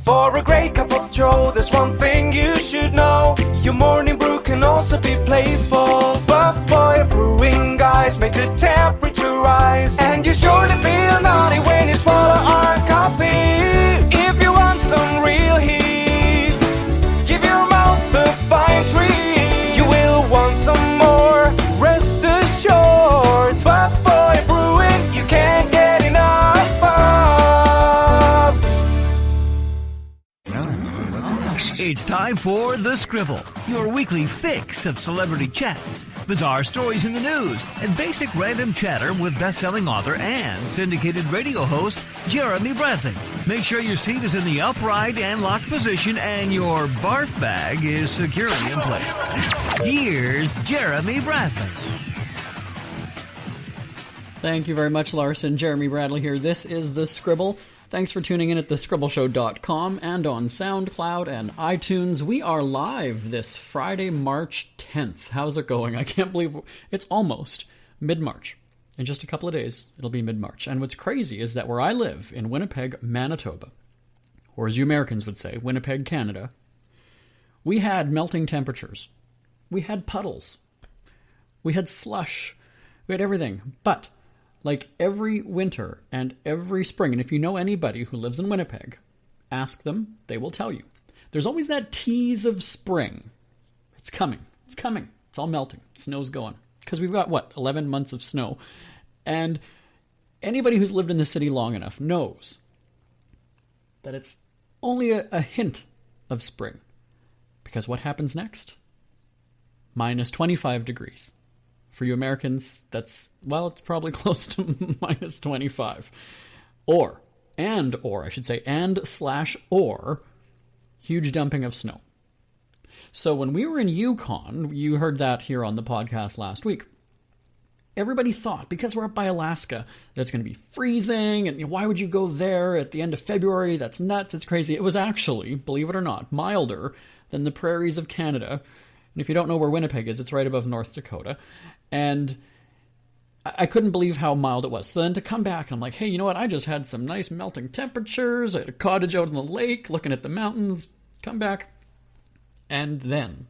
For a great cup of joe, there's one thing you should know. Your morning brew can also be playful. Buff Boy Brewing guys make the temperature rise. And you surely feel naughty when you swallow our coffee. If you want some real heat, give your mouth a fine treat. You will want some more, rest assured. Buff Boy Brewing, you can't get enough of. It's time for The Scribble, your weekly fix of celebrity chats, bizarre stories in the news, and basic random chatter with best-selling author and syndicated radio host Jeremy Bradley. Make sure your seat is in the upright and locked position and your barf bag is securely in place. Here's Jeremy Bradley. Thank you very much, Larson. Jeremy Bradley here. This is The Scribble. Thanks for tuning in at thescribbleshow.com and on SoundCloud and iTunes. We are live this Friday, March 10th. How's it going? I can't believe it's almost mid-March. In just a couple of days, it'll be mid-March. And what's crazy is that where I live, in Winnipeg, Manitoba, or as you Americans would say, Winnipeg, Canada, we had melting temperatures. We had puddles. We had slush. We had everything. But like every winter and every spring, and if you know anybody who lives in Winnipeg, ask them, they will tell you. There's always that tease of spring. It's coming. It's coming. It's all melting. Snow's going. Because we've got, 11 months of snow. And anybody who's lived in the city long enough knows that it's only a hint of spring. Because what happens next? Minus 25 degrees. For you Americans, it's probably close to minus 25. Or, huge dumping of snow. So when we were in Yukon, you heard that here on the podcast last week, everybody thought, because we're up by Alaska, that it's going to be freezing, and why would you go there at the end of February? That's nuts, it's crazy. It was actually, believe it or not, milder than the prairies of Canada. And if you don't know where Winnipeg is, it's right above North Dakota. And I couldn't believe how mild it was. So then to come back, and I'm like, hey, you know what? I just had some nice melting temperatures. I had a cottage out in the lake looking at the mountains. Come back. And then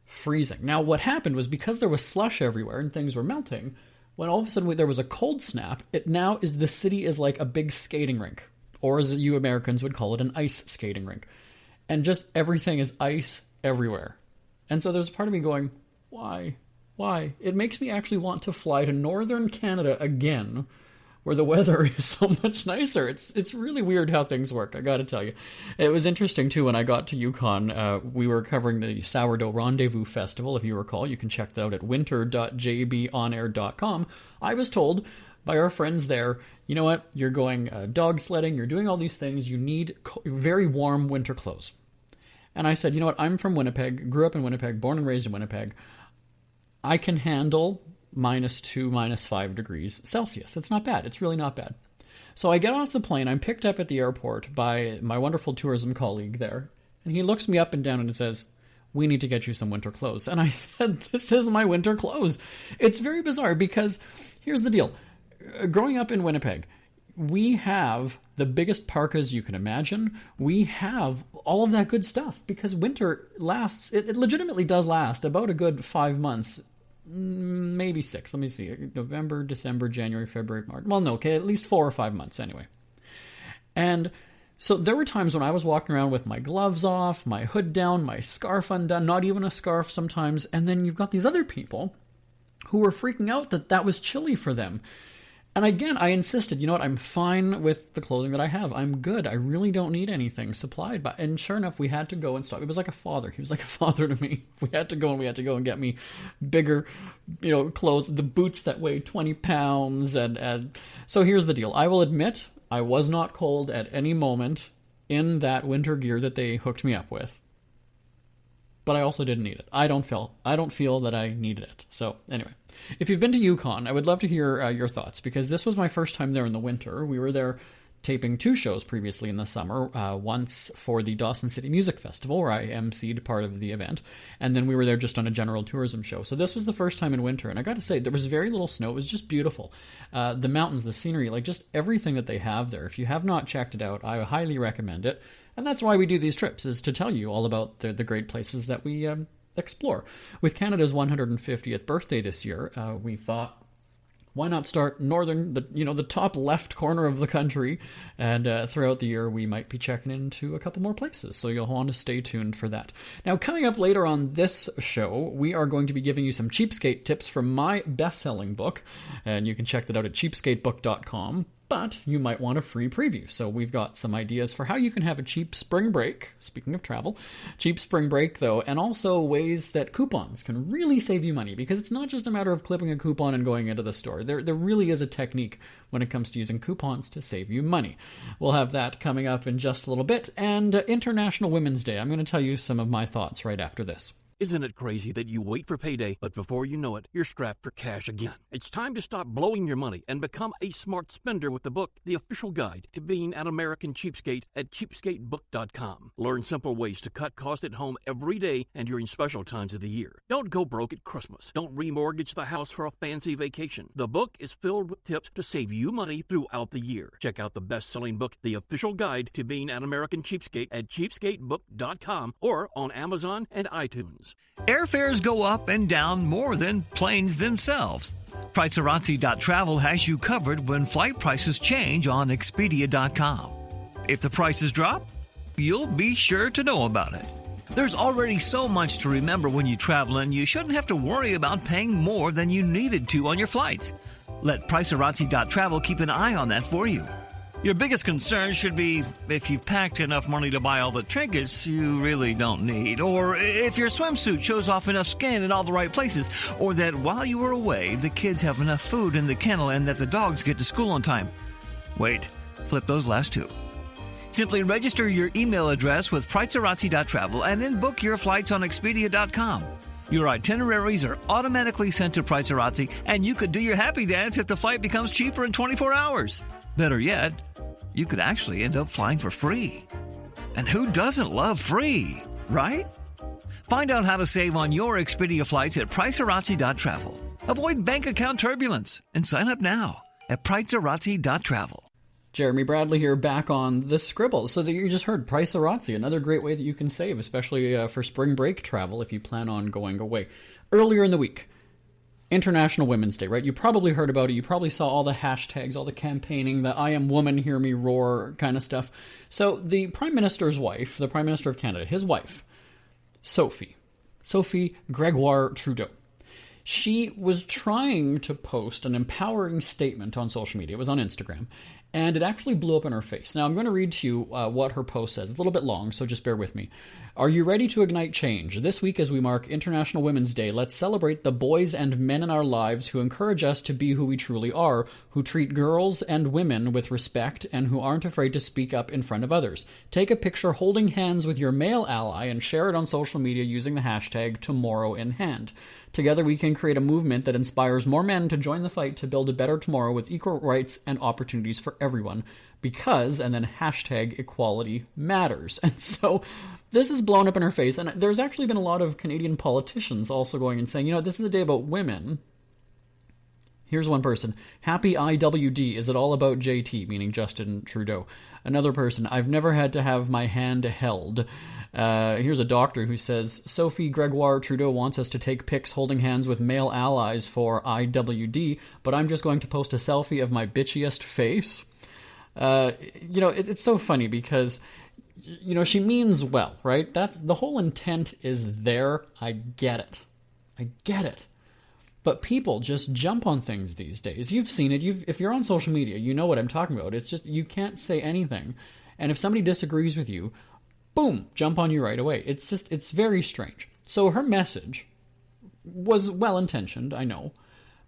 freezing. Now, what happened was because there was slush everywhere and things were melting, when all of a sudden there was a cold snap, the city is like a big skating rink. Or as you Americans would call it, an ice skating rink. And just everything is ice everywhere. And so there's a part of me going, why? Why? It makes me actually want to fly to northern Canada again, where the weather is so much nicer. It's really weird how things work, I gotta tell you. It was interesting, too, when I got to Yukon. We were covering the Sourdough Rendezvous Festival, if you recall. You can check that out at winter.jbonair.com. I was told by our friends there, you know what? You're going dog sledding, you're doing all these things, you need very warm winter clothes. And I said, you know what? I'm from Winnipeg, grew up in Winnipeg, born and raised in Winnipeg. I can handle minus 2, minus 5 degrees Celsius. It's not bad. It's really not bad. So I get off the plane. I'm picked up at the airport by my wonderful tourism colleague there. And he looks me up and down and says, we need to get you some winter clothes. And I said, this is my winter clothes. It's very bizarre because here's the deal. Growing up in Winnipeg, we have the biggest parkas you can imagine. We have all of that good stuff because winter lasts, it legitimately does last about a good 5 months, maybe 6. Let me see. November, December, January, February, March. Well, no, okay, at least 4 or 5 months anyway. And so there were times when I was walking around with my gloves off, my hood down, my scarf undone, not even a scarf sometimes. And then you've got these other people who were freaking out that was chilly for them. And again, I insisted, you know what, I'm fine with the clothing that I have. I'm good. I really don't need anything supplied. And sure enough, we had to go and stop. It was like a father. He was like a father to me. We had to go and get me bigger, clothes, the boots that weigh 20 pounds. And so here's the deal. I will admit I was not cold at any moment in that winter gear that they hooked me up with. But I also didn't need it. I don't feel that I needed it. So anyway, if you've been to Yukon, I would love to hear your thoughts because this was my first time there in the winter. We were there taping 2 shows previously in the summer, once for the Dawson City Music Festival, where I emceed part of the event, and then we were there just on a general tourism show. So this was the first time in winter, and I got to say, there was very little snow. It was just beautiful. The mountains, the scenery, like just everything that they have there. If you have not checked it out, I highly recommend it. And that's why we do these trips, is to tell you all about the great places that we explore. With Canada's 150th birthday this year, we thought, why not start northern, the top left corner of the country, and throughout the year we might be checking into a couple more places, so you'll want to stay tuned for that. Now, coming up later on this show, we are going to be giving you some cheapskate tips from my best-selling book, and you can check that out at cheapskatebook.com. But you might want a free preview. So we've got some ideas for how you can have a cheap spring break, speaking of travel, cheap spring break though, and also ways that coupons can really save you money, because it's not just a matter of clipping a coupon and going into the store. There really is a technique when it comes to using coupons to save you money. We'll have that coming up in just a little bit. And International Women's Day, I'm going to tell you some of my thoughts right after this. Isn't it crazy that you wait for payday, but before you know it, you're strapped for cash again? It's time to stop blowing your money and become a smart spender with the book, The Official Guide to Being an American Cheapskate, at cheapskatebook.com. Learn simple ways to cut costs at home every day and during special times of the year. Don't go broke at Christmas. Don't remortgage the house for a fancy vacation. The book is filled with tips to save you money throughout the year. Check out the best-selling book, The Official Guide to Being an American Cheapskate, at cheapskatebook.com or on Amazon and iTunes. Airfares go up and down more than planes themselves. Pricearazzi.travel has you covered when flight prices change on Expedia.com. If the prices drop, you'll be sure to know about it. There's already so much to remember when you travel, and you shouldn't have to worry about paying more than you needed to on your flights. Let Pricearazzi.travel keep an eye on that for you. Your biggest concern should be if you've packed enough money to buy all the trinkets you really don't need, or if your swimsuit shows off enough skin in all the right places, or that while you are away, the kids have enough food in the kennel and that the dogs get to school on time. Wait, flip those last two. Simply register your email address with Pricearazzi.travel and then book your flights on Expedia.com. Your itineraries are automatically sent to Pricearazzi, and you could do your happy dance if the flight becomes cheaper in 24 hours. Better yet, you could actually end up flying for free. And who doesn't love free, right? Find out how to save on your Expedia flights at Pricearazzi.travel. Avoid bank account turbulence and sign up now at Pricearazzi.travel. Jeremy Bradley here, back on the Scribble. So that you just heard Pricearazzi, another great way that you can save, especially for spring break travel if you plan on going away. Earlier in the week, International Women's Day, right? You probably heard about it. You probably saw all the hashtags, all the campaigning, the I am woman, hear me roar kind of stuff. So the Prime Minister's wife, the Prime Minister of Canada, his wife, Sophie Gregoire Trudeau, she was trying to post an empowering statement on social media. It was on Instagram, and it actually blew up in her face. Now, I'm going to read to you what her post says. It's a little bit long, so just bear with me. Are you ready to ignite change? This week, as we mark International Women's Day, let's celebrate the boys and men in our lives who encourage us to be who we truly are, who treat girls and women with respect, and who aren't afraid to speak up in front of others. Take a picture holding hands with your male ally and share it on social media using the hashtag #TomorrowInHand. Together we can create a movement that inspires more men to join the fight to build a better tomorrow with equal rights and opportunities for everyone. Because, and then hashtag equality matters. And so this is blown up in her face. And there's actually been a lot of Canadian politicians also going and saying, you know, this is a day about women. Here's one person. Happy IWD. Is it all about JT? Meaning Justin Trudeau. Another person. I've never had to have my hand held. Here's a doctor who says, Sophie Gregoire Trudeau wants us to take pics holding hands with male allies for IWD, but I'm just going to post a selfie of my bitchiest face. It's so funny because, you know, she means well, right? The whole intent is there. I get it. But people just jump on things these days. You've seen it. If you're on social media, you know what I'm talking about. It's just, you can't say anything. And if somebody disagrees with you, boom, jump on you right away. It's very strange. So her message was well-intentioned, I know.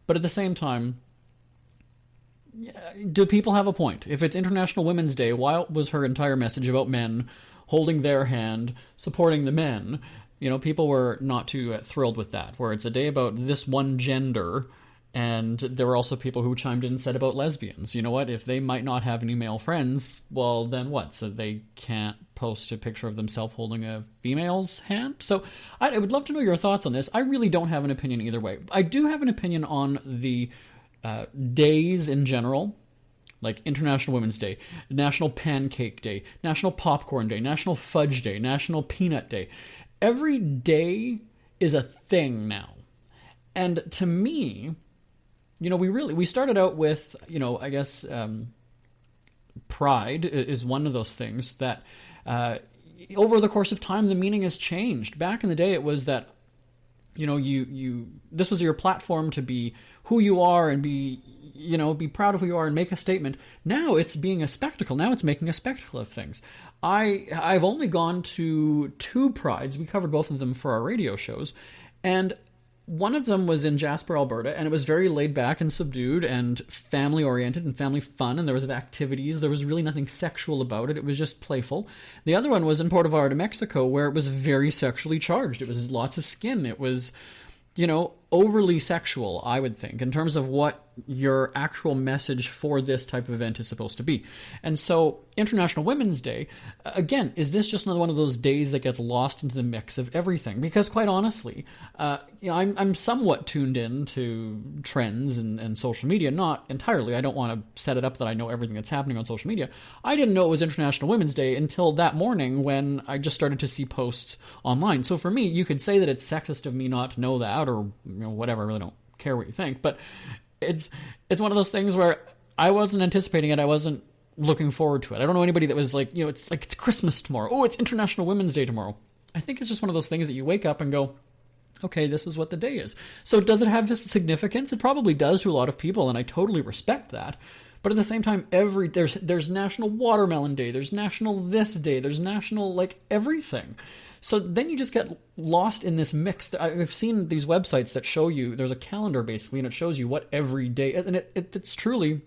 But at the same time, do people have a point? If it's International Women's Day, why was her entire message about men holding their hand, supporting the men? You know, people were not too thrilled with that, where it's a day about this one gender, And there were also people who chimed in and said about lesbians, you know what, if they might not have any male friends, well, then what? So they can't post a picture of themselves holding a female's hand? So I would love to know your thoughts on this. I really don't have an opinion either way. I do have an opinion on the days in general, like International Women's Day, National Pancake Day, National Popcorn Day, National Fudge Day, National Peanut Day. Every day is a thing now. And to me, you know, we started out with, you know, I guess pride is one of those things that over the course of time, the meaning has changed. Back in the day, it was that, you know, this was your platform to be who you are and be proud of who you are and make a statement. Now it's being a spectacle. Now it's making a spectacle of things. I've only gone to 2 prides. We covered both of them for our radio shows. And one of them was in Jasper, Alberta, and it was very laid back and subdued and family-oriented and family fun, and there was activities. There was really nothing sexual about it. It was just playful. The other one was in Puerto Vallarta, Mexico, where it was very sexually charged. It was lots of skin. It was, you know, overly sexual, I would think, in terms of what your actual message for this type of event is supposed to be. And so International Women's Day, again, is this just another one of those days that gets lost into the mix of everything? Because quite honestly, you know, I'm somewhat tuned in to trends and social media, not entirely. I don't want to set it up that I know everything that's happening on social media. I didn't know it was International Women's Day until that morning when I just started to see posts online. So for me, you could say that it's sexist of me not to know that, or, you know, whatever. I really don't care what you think, but it's one of those things where I wasn't anticipating it. I wasn't looking forward to it. I don't know anybody that was like, you know, it's Christmas tomorrow. Oh, it's International Women's Day tomorrow. I think it's just one of those things that you wake up and go, okay, this is what the day is. So does it have this significance? It probably does to a lot of people, and I totally respect that. But at the same time, there's National Watermelon Day, there's National this day, there's National, like, everything. So then you just get lost in this mix. I've seen these websites that show you, there's a calendar basically, and it shows you what every day, and it's truly,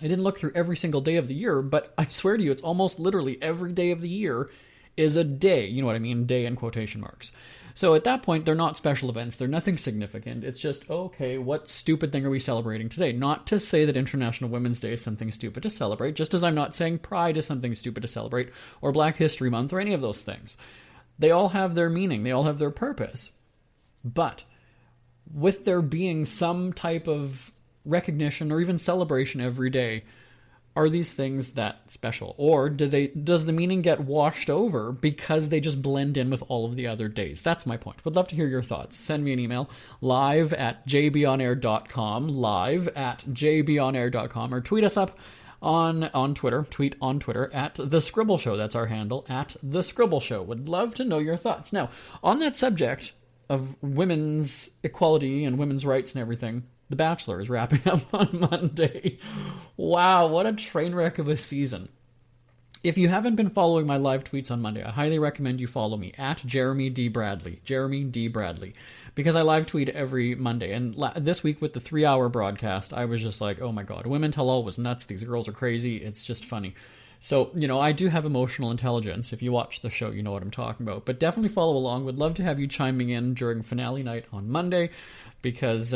I didn't look through every single day of the year, but I swear to you, it's almost literally every day of the year is a day. You know what I mean? Day in quotation marks. So at that point, they're not special events. They're nothing significant. It's just, okay, what stupid thing are we celebrating today? Not to say that International Women's Day is something stupid to celebrate, just as I'm not saying Pride is something stupid to celebrate, or Black History Month, or any of those things. They all have their meaning. They all have their purpose. But with there being some type of recognition or even celebration every day, are these things that special? Or does the meaning get washed over because they just blend in with all of the other days? That's my point. Would love to hear your thoughts. Send me an email, live@jbonair.com, live@jbonair.com, or tweet us up on Twitter. Tweet on Twitter at The Scribble Show. That's our handle, at The Scribble Show. Would love to know your thoughts. Now, on that subject of women's equality and women's rights and everything, The Bachelor is wrapping up on Monday. Wow, what a train wreck of a season. If you haven't been following my live tweets on Monday, I highly recommend you follow me at Jeremy D. Bradley. Jeremy D. Bradley. Because I live tweet every Monday. And this week with the 3-hour broadcast, I was just like, oh my god, Women Tell All was nuts. These girls are crazy. It's just funny. So, you know, I do have emotional intelligence. If you watch the show, you know what I'm talking about. But definitely follow along. Would love to have you chiming in during finale night on Monday. Because,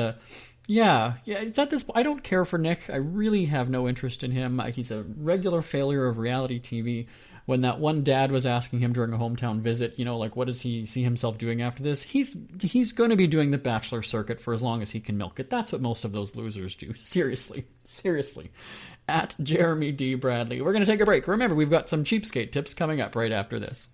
yeah, it's at this. I don't care for Nick. I really have no interest in him. He's a regular failure of reality TV. When that one dad was asking him during a hometown visit, you know, like, what does he see himself doing after this? He's going to be doing the Bachelor circuit for as long as he can milk it. That's what most of those losers do. Seriously. At Jeremy D. Bradley. We're going to take a break. Remember, we've got some cheapskate tips coming up right after this.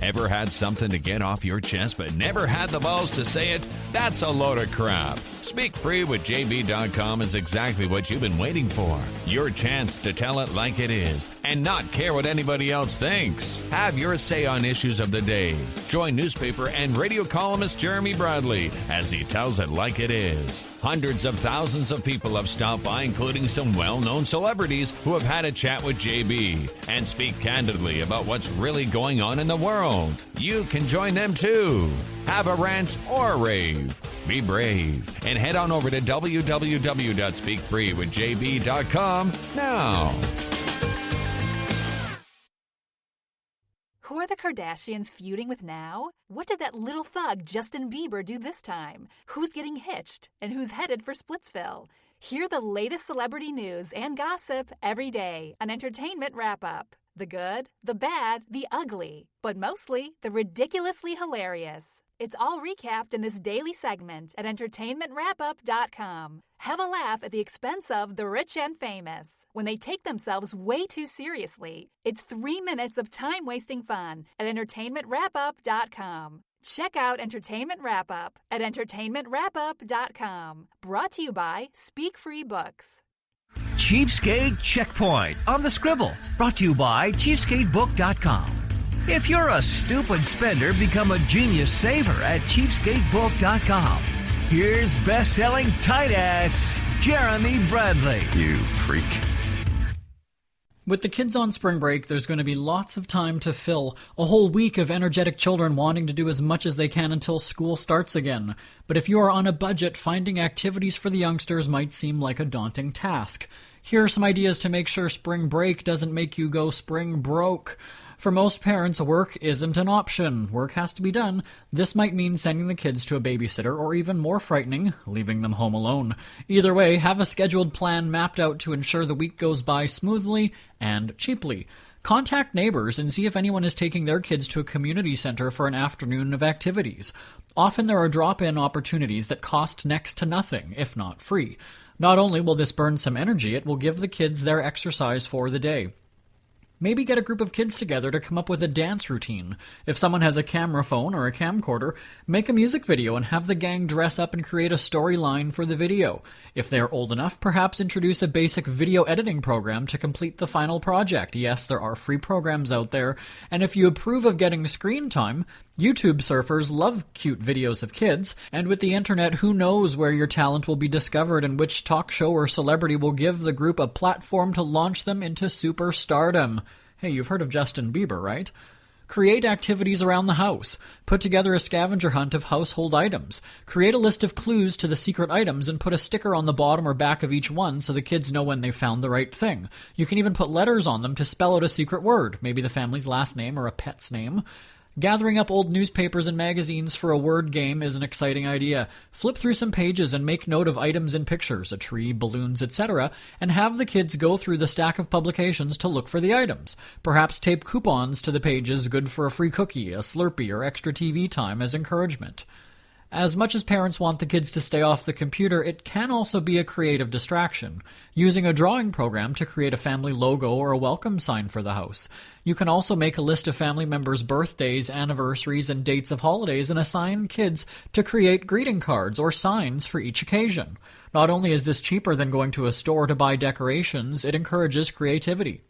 Ever had something to get off your chest but never had the balls to say it? That's a load of crap. Speak Free with JB.com is exactly what you've been waiting for. Your chance to tell it like it is and not care what anybody else thinks. Have your say on issues of the day. Join newspaper and radio columnist Jeremy Bradley as he tells it like it is. Hundreds of thousands of people have stopped by, including some well-known celebrities who have had a chat with JB and speak candidly about what's really going on in the world. You can join them too. Have a rant or a rave. Be brave and head on over to www.speakfreewithjb.com now. Who are the Kardashians feuding with now? What did that little thug Justin Bieber do this time? Who's getting hitched? And who's headed for Splitsville? Hear the latest celebrity news and gossip every day on Entertainment Wrap-Up. The good, the bad, the ugly, but mostly the ridiculously hilarious. It's all recapped in this daily segment at entertainmentwrapup.com. Have a laugh at the expense of the rich and famous when they take themselves way too seriously. It's 3 minutes of time-wasting fun at entertainmentwrapup.com. Check out Entertainment Wrap-Up at entertainmentwrapup.com. Brought to you by Speak Free Books. Cheapskate Checkpoint on the Scribble. Brought to you by cheapskatebook.com. If you're a stupid spender, become a genius saver at cheapskatebook.com. Here's best-selling tight-ass Jeremy Bradley. You freak. With the kids on spring break, there's going to be lots of time to fill. A whole week of energetic children wanting to do as much as they can until school starts again. But if you are on a budget, finding activities for the youngsters might seem like a daunting task. Here are some ideas to make sure spring break doesn't make you go spring broke. For most parents, work isn't an option. Work has to be done. This might mean sending the kids to a babysitter, or even more frightening, leaving them home alone. Either way, have a scheduled plan mapped out to ensure the week goes by smoothly and cheaply. Contact neighbors and see if anyone is taking their kids to a community center for an afternoon of activities. Often there are drop-in opportunities that cost next to nothing, if not free. Not only will this burn some energy, it will give the kids their exercise for the day. Maybe get a group of kids together to come up with a dance routine. If someone has a camera phone or a camcorder, make a music video and have the gang dress up and create a storyline for the video. If they are old enough, perhaps introduce a basic video editing program to complete the final project. Yes, there are free programs out there. And if you approve of getting screen time, YouTube surfers love cute videos of kids, and with the internet, who knows where your talent will be discovered and which talk show or celebrity will give the group a platform to launch them into superstardom. Hey, you've heard of Justin Bieber, right? Create activities around the house. Put together a scavenger hunt of household items. Create a list of clues to the secret items and put a sticker on the bottom or back of each one so the kids know when they've found the right thing. You can even put letters on them to spell out a secret word, maybe the family's last name or a pet's name. Gathering up old newspapers and magazines for a word game is an exciting idea. Flip through some pages and make note of items and pictures, a tree, balloons, etc., and have the kids go through the stack of publications to look for the items. Perhaps tape coupons to the pages good for a free cookie, a Slurpee, or extra TV time as encouragement. As much as parents want the kids to stay off the computer, it can also be a creative distraction, using a drawing program to create a family logo or a welcome sign for the house. You can also make a list of family members' birthdays, anniversaries, and dates of holidays and assign kids to create greeting cards or signs for each occasion. Not only is this cheaper than going to a store to buy decorations, it encourages creativity.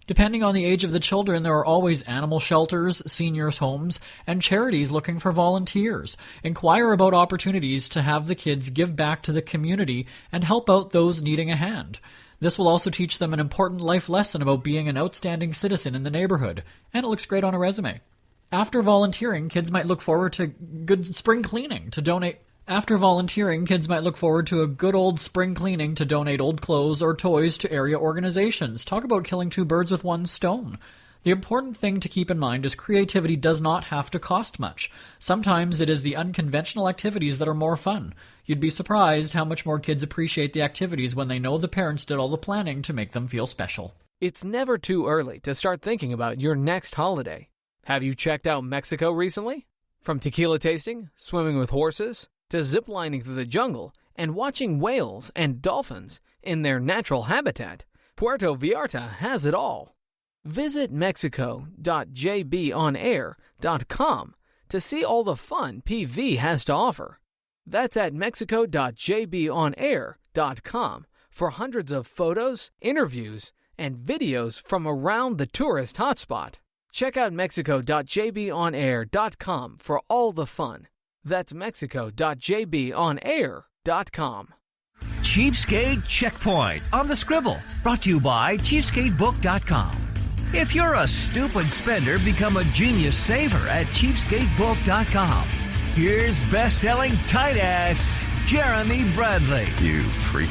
Depending on the age of the children, there are always animal shelters, seniors' homes, and charities looking for volunteers. Inquire about opportunities to have the kids give back to the community and help out those needing a hand. This will also teach them an important life lesson about being an outstanding citizen in the neighborhood, and it looks great on a resume. After volunteering, kids might look forward to good spring cleaning to donate. After volunteering, kids might look forward to a good old spring cleaning to donate old clothes or toys to area organizations. Talk about killing two birds with one stone. The important thing to keep in mind is creativity does not have to cost much. Sometimes it is the unconventional activities that are more fun. You'd be surprised how much more kids appreciate the activities when they know the parents did all the planning to make them feel special. It's never too early to start thinking about your next holiday. Have you checked out Mexico recently? From tequila tasting, swimming with horses, to ziplining through the jungle and watching whales and dolphins in their natural habitat, Puerto Vallarta has it all. Visit mexico.jbonair.com to see all the fun PV has to offer. That's at mexico.jbonair.com for hundreds of photos, interviews, and videos from around the tourist hotspot. Check out mexico.jbonair.com for all the fun. That's mexico.jbonair.com. Cheapskate Checkpoint on the Scribble. Brought to you by cheapskatebook.com. If you're a stupid spender, become a genius saver at cheapskatebook.com. Here's best-selling tight-ass Jeremy Bradley. You freak.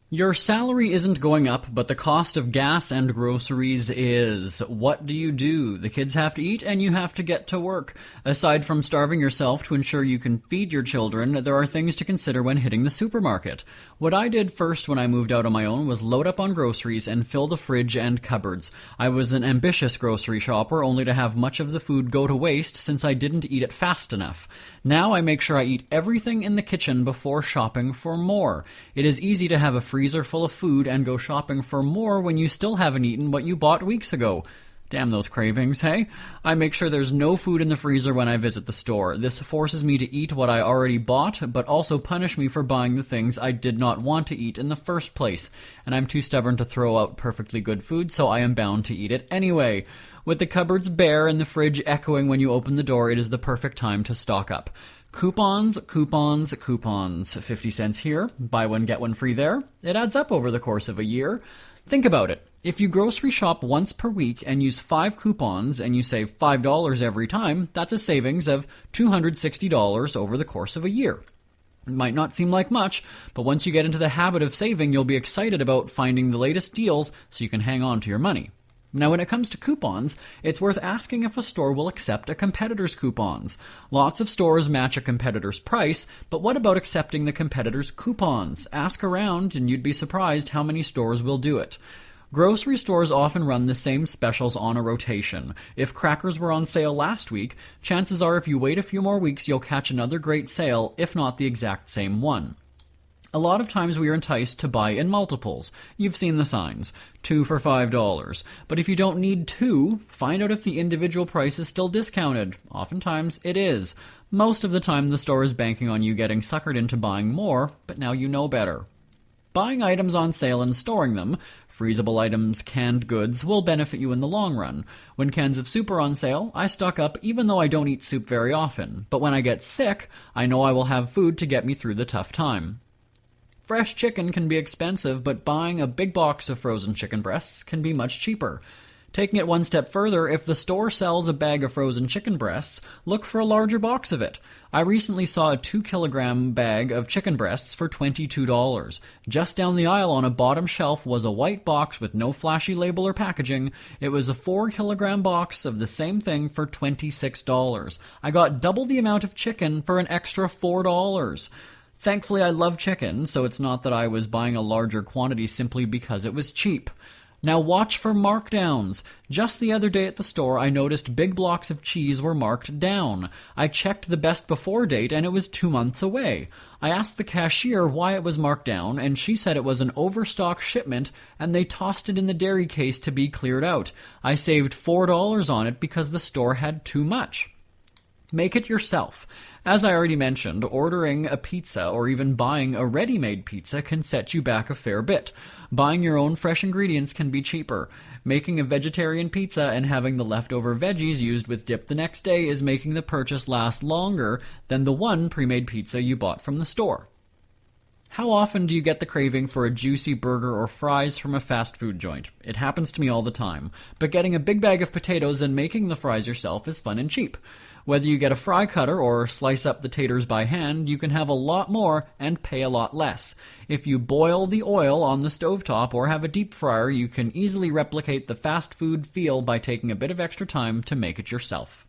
Your salary isn't going up, but the cost of gas and groceries is. What do you do? The kids have to eat and you have to get to work. Aside from starving yourself to ensure you can feed your children, there are things to consider when hitting the supermarket. What I did first when I moved out on my own was load up on groceries and fill the fridge and cupboards. I was an ambitious grocery shopper, only to have much of the food go to waste since I didn't eat it fast enough. Now I make sure I eat everything in the kitchen before shopping for more. It is easy to have a freezer full of food and go shopping for more when you still haven't eaten what you bought weeks ago. Damn those cravings, hey? I make sure there's no food in the freezer when I visit the store. This forces me to eat what I already bought, but also punish me for buying the things I did not want to eat in the first place. And I'm too stubborn to throw out perfectly good food, so I am bound to eat it anyway. With the cupboards bare and the fridge echoing when you open the door, it is the perfect time to stock up. Coupons, coupons, coupons. 50 cents here, buy one get one free there. It adds up over the course of a year. Think about it. If you grocery shop once per week and use 5 coupons and you save $5 every time, that's a savings of $260 over the course of a year. It might not seem like much, but once you get into the habit of saving, you'll be excited about finding the latest deals so you can hang on to your money. Now, when it comes to coupons, it's worth asking if a store will accept a competitor's coupons. Lots of stores match a competitor's price, but what about accepting the competitor's coupons? Ask around and you'd be surprised how many stores will do it. Grocery stores often run the same specials on a rotation. If crackers were on sale last week, chances are if you wait a few more weeks you'll catch another great sale, if not the exact same one. A lot of times we are enticed to buy in multiples. You've seen the signs. 2 for $5. But if you don't need 2, find out if the individual price is still discounted. Oftentimes it is. Most of the time the store is banking on you getting suckered into buying more, but now you know better. Buying items on sale and storing them, freezable items, canned goods, will benefit you in the long run. When cans of soup are on sale, I stock up even though I don't eat soup very often. But when I get sick, I know I will have food to get me through the tough time. Fresh chicken can be expensive, but buying a big box of frozen chicken breasts can be much cheaper. Taking it one step further, if the store sells a bag of frozen chicken breasts, look for a larger box of it. I recently saw a 2-kilogram bag of chicken breasts for $22. Just down the aisle on a bottom shelf was a white box with no flashy label or packaging. It was a 4-kilogram box of the same thing for $26. I got double the amount of chicken for an extra $4. Thankfully, I love chicken, so it's not that I was buying a larger quantity simply because it was cheap. Now watch for markdowns. Just the other day at the store, I noticed big blocks of cheese were marked down. I checked the best before date and it was 2 months away. I asked the cashier why it was marked down and she said it was an overstock shipment and they tossed it in the dairy case to be cleared out. I saved $4 on it because the store had too much. Make it yourself. As I already mentioned, ordering a pizza or even buying a ready-made pizza can set you back a fair bit. Buying your own fresh ingredients can be cheaper. Making a vegetarian pizza and having the leftover veggies used with dip the next day is making the purchase last longer than the one pre-made pizza you bought from the store. How often do you get the craving for a juicy burger or fries from a fast food joint? It happens to me all the time. But getting a big bag of potatoes and making the fries yourself is fun and cheap. Whether you get a fry cutter or slice up the taters by hand, you can have a lot more and pay a lot less. If you boil the oil on the stovetop or have a deep fryer, you can easily replicate the fast food feel by taking a bit of extra time to make it yourself.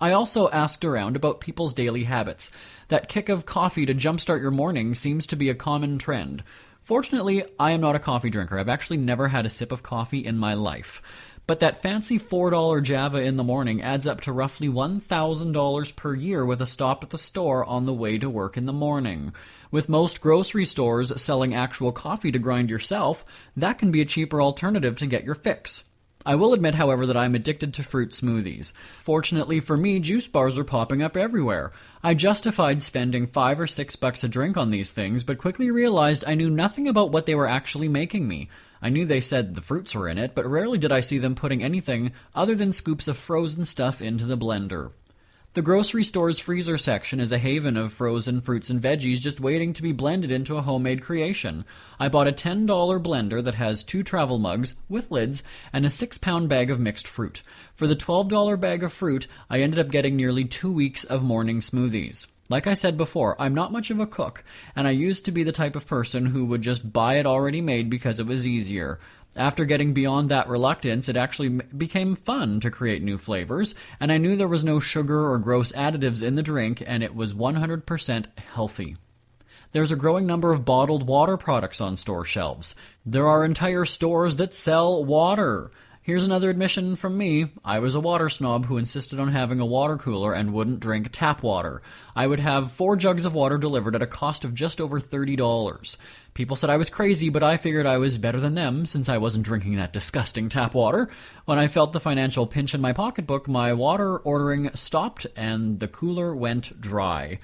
I also asked around about people's daily habits. That kick of coffee to jumpstart your morning seems to be a common trend. Fortunately, I am not a coffee drinker. I've actually never had a sip of coffee in my life. But that fancy $4 Java in the morning adds up to roughly $1,000 per year with a stop at the store on the way to work in the morning. With most grocery stores selling actual coffee to grind yourself, that can be a cheaper alternative to get your fix. I will admit, however, that I'm addicted to fruit smoothies. Fortunately for me, juice bars are popping up everywhere. I justified spending $5 or $6 a drink on these things, but quickly realized I knew nothing about what they were actually making me. I knew they said the fruits were in it, but rarely did I see them putting anything other than scoops of frozen stuff into the blender. The grocery store's freezer section is a haven of frozen fruits and veggies just waiting to be blended into a homemade creation. I bought a $10 blender that has 2 travel mugs with lids and a 6-pound bag of mixed fruit. For the $12 bag of fruit, I ended up getting nearly 2 weeks of morning smoothies. Like I said before, I'm not much of a cook, and I used to be the type of person who would just buy it already made because it was easier. After getting beyond that reluctance, it actually became fun to create new flavors, and I knew there was no sugar or gross additives in the drink, and it was 100% healthy. There's a growing number of bottled water products on store shelves. There are entire stores that sell water. Here's another admission from me. I was a water snob who insisted on having a water cooler and wouldn't drink tap water. I would have 4 jugs of water delivered at a cost of just over $30. People said I was crazy, but I figured I was better than them since I wasn't drinking that disgusting tap water. When I felt the financial pinch in my pocketbook, my water ordering stopped and the cooler went dry.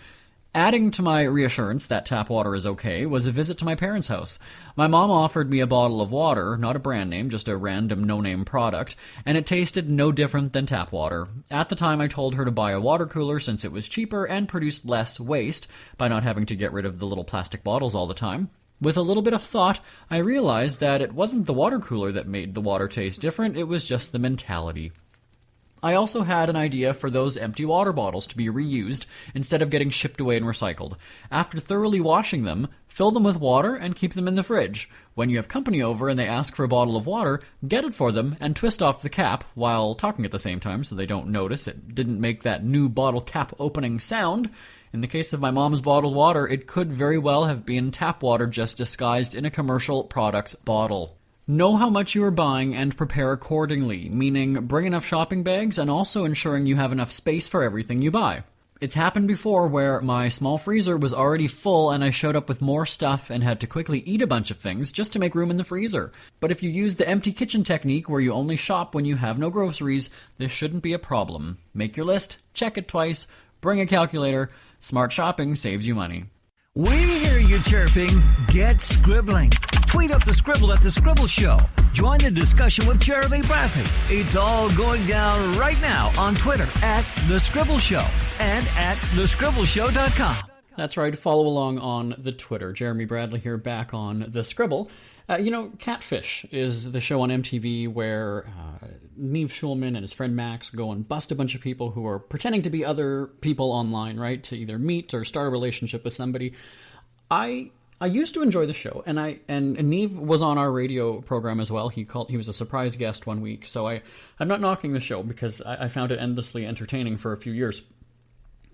Adding to my reassurance that tap water is okay was a visit to my parents' house. My mom offered me a bottle of water, not a brand name, just a random no-name product, and it tasted no different than tap water. At the time, I told her to buy a water cooler since it was cheaper and produced less waste by not having to get rid of the little plastic bottles all the time. With a little bit of thought, I realized that it wasn't the water cooler that made the water taste different, it was just the mentality. I also had an idea for those empty water bottles to be reused instead of getting shipped away and recycled. After thoroughly washing them, fill them with water and keep them in the fridge. When you have company over and they ask for a bottle of water, get it for them and twist off the cap while talking at the same time so they don't notice it didn't make that new bottle cap opening sound. In the case of my mom's bottled water, it could very well have been tap water just disguised in a commercial product bottle. Know how much you are buying and prepare accordingly, meaning bring enough shopping bags and also ensuring you have enough space for everything you buy. It's happened before where my small freezer was already full and I showed up with more stuff and had to quickly eat a bunch of things just to make room in the freezer. But if you use the empty kitchen technique where you only shop when you have no groceries, this shouldn't be a problem. Make your list, check it twice, bring a calculator. Smart shopping saves you money. We hear you chirping. Get scribbling. Tweet up the Scribble at The Scribble Show. Join the discussion with Jeremy Bradley. It's all going down right now on Twitter at The Scribble Show and at thescribbleshow.com. That's right, follow along on the Twitter. Jeremy Bradley here back on The Scribble. Catfish is the show on MTV where Neve Schulman and his friend Max go and bust a bunch of people who are pretending to be other people online, right, to either meet or start a relationship with somebody. I used to enjoy the show, and Neve was on our radio program as well. He was a surprise guest one week, so I'm not knocking the show because I found it endlessly entertaining for a few years.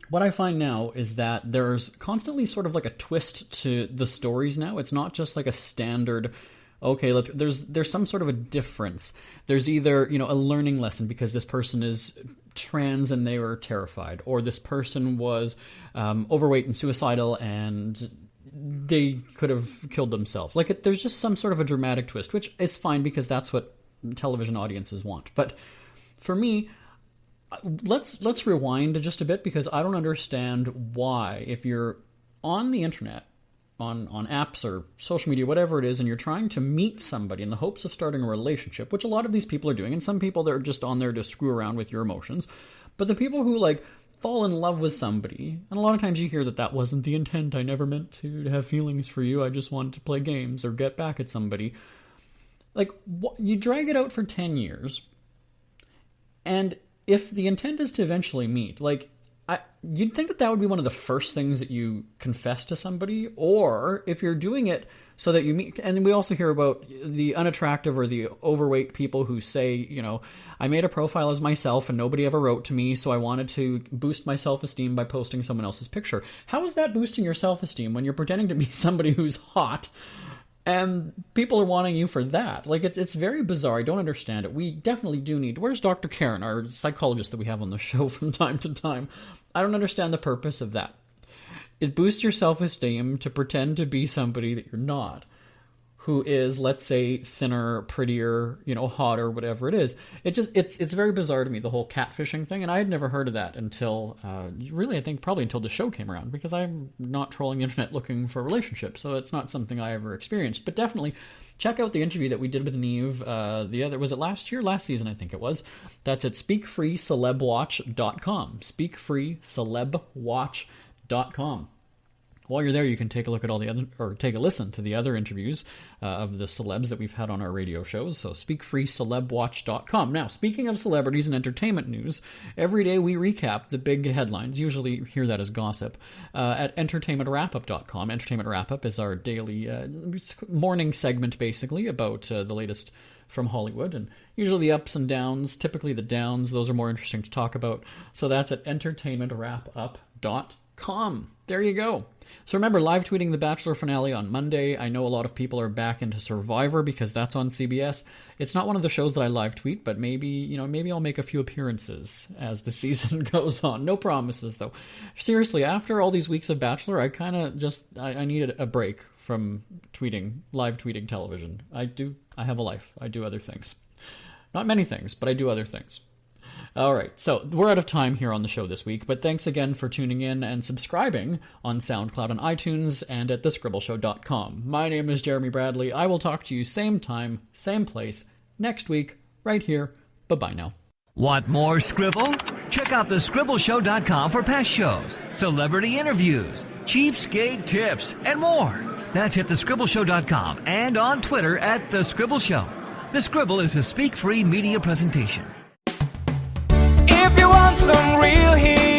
What I find now is that there's constantly sort of like a twist to the stories now. It's not just like a standard, okay, there's some sort of a difference. There's either, a learning lesson because this person is trans and they were terrified, or this person was overweight and suicidal and they could have killed themselves. There's just some sort of a dramatic twist, which is fine because that's what television audiences want. But for me, let's rewind just a bit because I don't understand why, if you're on the internet, on apps or social media, whatever it is, and you're trying to meet somebody in the hopes of starting a relationship, which a lot of these people are doing, and some people they're just on there to screw around with your emotions, but the people who fall in love with somebody, and a lot of times you hear that wasn't the intent, I never meant to have feelings for you, I just wanted to play games or get back at somebody. You drag it out for 10 years, and if the intent is to eventually meet, you'd think that would be one of the first things that you confess to somebody, or if you're doing it so that you meet, and we also hear about the unattractive or the overweight people who say, I made a profile as myself and nobody ever wrote to me, so I wanted to boost my self-esteem by posting someone else's picture. How is that boosting your self-esteem when you're pretending to be somebody who's hot and people are wanting you for that? It's very bizarre. I don't understand it. We definitely do need... Where's Dr. Karen, our psychologist that we have on the show from time to time? I don't understand the purpose of that. It boosts your self-esteem to pretend to be somebody that you're not, who is, let's say, thinner, prettier, hotter, whatever it is. It's very bizarre to me, the whole catfishing thing, and I had never heard of that until, really, I think probably until the show came around, because I'm not trolling the internet looking for a relationship, so it's not something I ever experienced. But definitely, check out the interview that we did with Neve, was it last year? Last season, I think it was. That's at speakfreecelebwatch.com. Speakfreecelebwatch.com. While you're there, you can take a look at all the other, or take a listen to the other interviews of the celebs that we've had on our radio shows. So speakfreecelebwatch.com. Now, speaking of celebrities and entertainment news, every day we recap the big headlines. Usually you hear that as gossip at entertainmentwrapup.com. Entertainment Wrap-Up is our daily morning segment, basically, about the latest from Hollywood, and usually the ups and downs, typically the downs, those are more interesting to talk about. So that's at entertainmentwrapup.com. There you go. So remember, live tweeting the Bachelor finale on Monday. I know a lot of people are back into Survivor because that's on CBS. It's not one of the shows that I live tweet, but maybe I'll make a few appearances as the season goes on. No promises, though. Seriously, after all these weeks of Bachelor, I kind of I needed a break from live tweeting television. I have a life. I do other things. Not many things, but I do other things. All right, so we're out of time here on the show this week, but thanks again for tuning in and subscribing on SoundCloud and iTunes and at thescribbleshow.com. My name is Jeremy Bradley. I will talk to you same time, same place, next week, right here. Bye-bye now. Want more Scribble? Check out thescribbleshow.com for past shows, celebrity interviews, cheapskate tips, and more. That's at thescribbleshow.com and on Twitter at The Scribble Show. The Scribble is a Speak Free media presentation. If you want some real heat